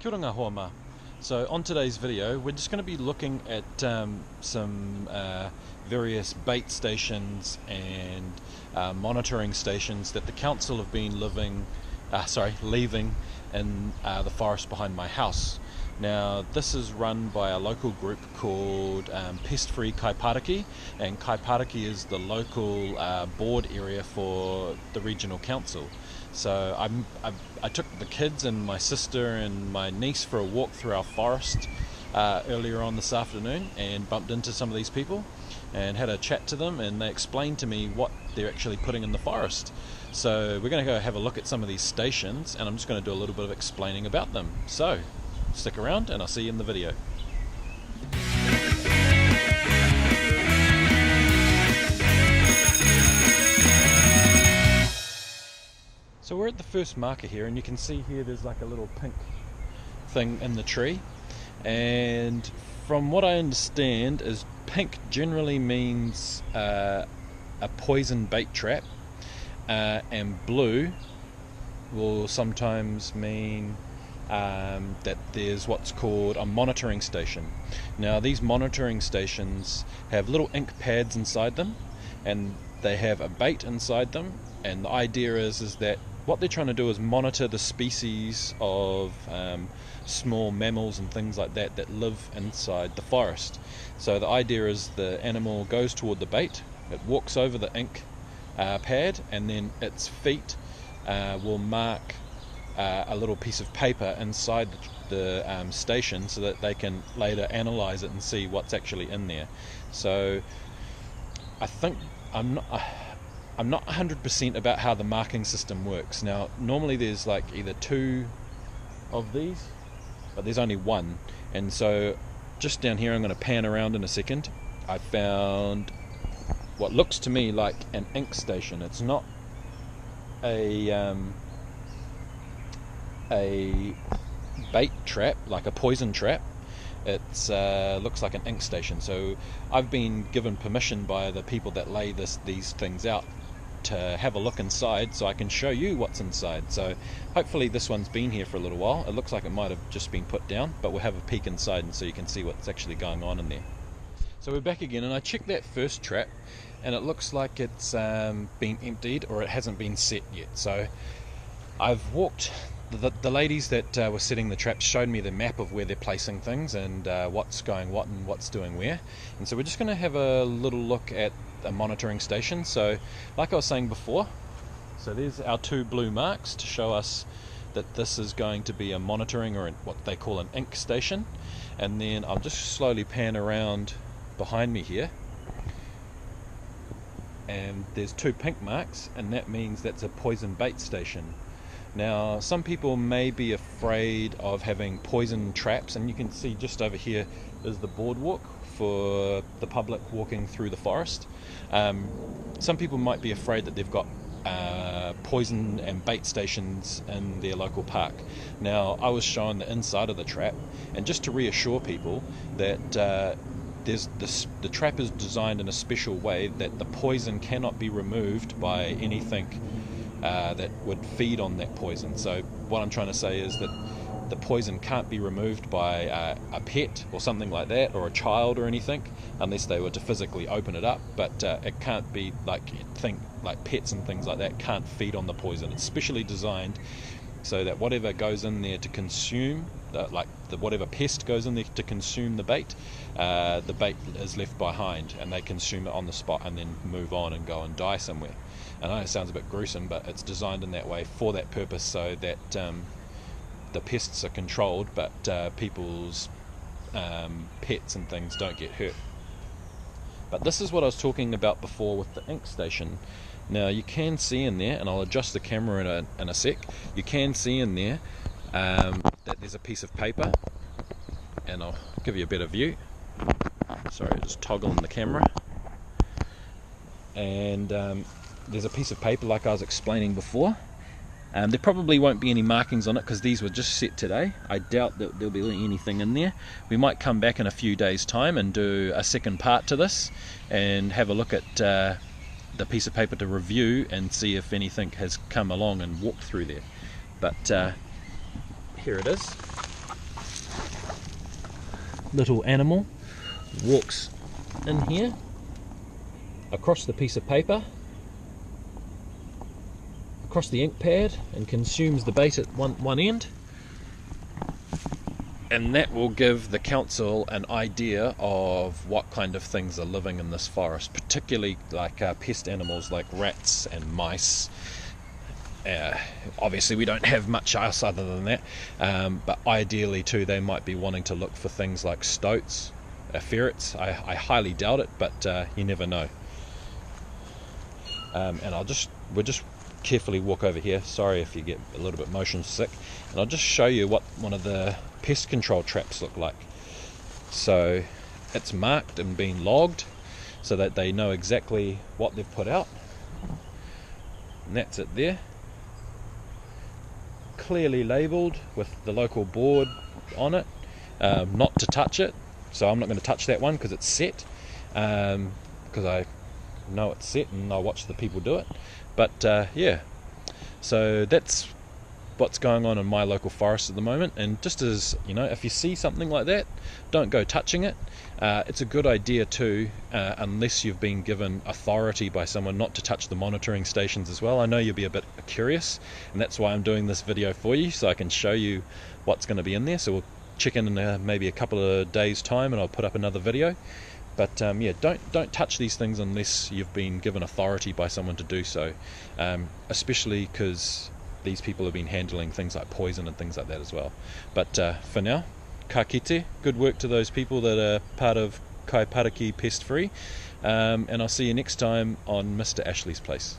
Kia ora ngā hoa mā. So on today's video we're just going to be looking at some various bait stations and monitoring stations that the council have been leaving in the forest behind my house. Now this is run by a local group called Pest Kaipatiki, and Kaipatiki is the local board area for the regional council. So I took the kids and my sister and my niece for a walk through our forest earlier on this afternoon and bumped into some of these people and had a chat to them, and they explained to me what they're actually putting in the forest. So we're going to go have a look at some of these stations, and I'm just going to do a little bit of explaining about them. So stick around and I'll see you in the video. So we're at the first marker here, and you can see here there's like a little pink thing in the tree, and from what I understand is pink generally means a poison bait trap, and blue will sometimes mean that there's what's called a monitoring station. Now these monitoring stations have little ink pads inside them, and they have a bait inside them, and the idea is that what they're trying to do is monitor the species of small mammals and things like that that live inside the forest. So the idea is the animal goes toward the bait, it walks over the ink pad, and then its feet will mark a little piece of paper inside the station so that they can later analyze it and see what's actually in there. So I think I'm not 100% about how the marking system works. Now normally there's like either two of these, but there's only one, and so just down here, I'm going to pan around in a second, I found what looks to me like an ink station. It's not a bait trap, like a poison trap. It's looks like an ink station. So I've been given permission by the people that lay these things out to have a look inside, so I can show you what's inside. So hopefully this one's been here for a little while. It looks like it might have just been put down, but we'll have a peek inside and so you can see what's actually going on in there. So we're back again, and I checked that first trap and it looks like it's been emptied, or it hasn't been set yet. So I've walked, the ladies that were setting the traps showed me the map of where they're placing things and what's going what and what's doing where, and so we're just going to have a little look at a monitoring station. So like I was saying before, so there's our two blue marks to show us that this is going to be a monitoring, or what they call an ink station. And then I'll just slowly pan around behind me here, and there's two pink marks, and that means that's a poison bait station. Now some people may be afraid of having poison traps, and you can see just over here is the boardwalk for the public walking through the forest. Some people might be afraid that they've got poison and bait stations in their local park. Now I was shown the inside of the trap, and just to reassure people that the trap is designed in a special way that the poison cannot be removed by anything that would feed on that poison. So what I'm trying to say is that the poison can't be removed by a pet or something like that, or a child or anything, unless they were to physically open it up. But it can't be like pets and things like that can't feed on the poison. It's specially designed so that whatever goes in there to consume, whatever pest goes in there to consume the bait is left behind, and they consume it on the spot and then move on and go and die somewhere. I know it sounds a bit gruesome, but it's designed in that way for that purpose, so that the pests are controlled, but people's pets and things don't get hurt. But this is what I was talking about before with the ink station. Now you can see in there, and I'll adjust the camera in a sec, you can see in there that there's a piece of paper, and I'll give you a better view. Sorry, just toggling the camera. And there's a piece of paper like I was explaining before. There probably won't be any markings on it because these were just set today. I doubt that there'll be anything in there. We might come back in a few days' time and do a second part to this and have a look at the piece of paper to review and see if anything has come along and walked through there. But here it is. little animal walks in here, across the piece of paper, across the ink pad, and consumes the bait at one end, and that will give the council an idea of what kind of things are living in this forest, particularly like pest animals like rats and mice. Obviously we don't have much else other than that, but ideally too they might be wanting to look for things like stoats, ferrets. I highly doubt it, but you never know. And we'll just carefully walk over here. Sorry if you get a little bit motion sick, and I'll just show you what one of the pest control traps look like. So it's marked and been logged so that they know exactly what they've put out, and that's it there, clearly labelled with the local board on it, not to touch it. So I'm not going to touch that one because it's set, because I know it's set and I watch the people do it. But yeah, so that's what's going on in my local forest at the moment. And just as you know, if you see something like that, don't go touching it. It's a good idea too, unless you've been given authority by someone, not to touch the monitoring stations as well. I know you'll be a bit curious, and that's why I'm doing this video for you, so I can show you what's going to be in there. So we'll check in maybe a couple of days time and I'll put up another video. But yeah, don't touch these things unless you've been given authority by someone to do so, especially because these people have been handling things like poison and things like that as well. But for now, ka kite, good work to those people that are part of Kaipatiki Pest Free, and I'll see you next time on Mr. Ashley's Place.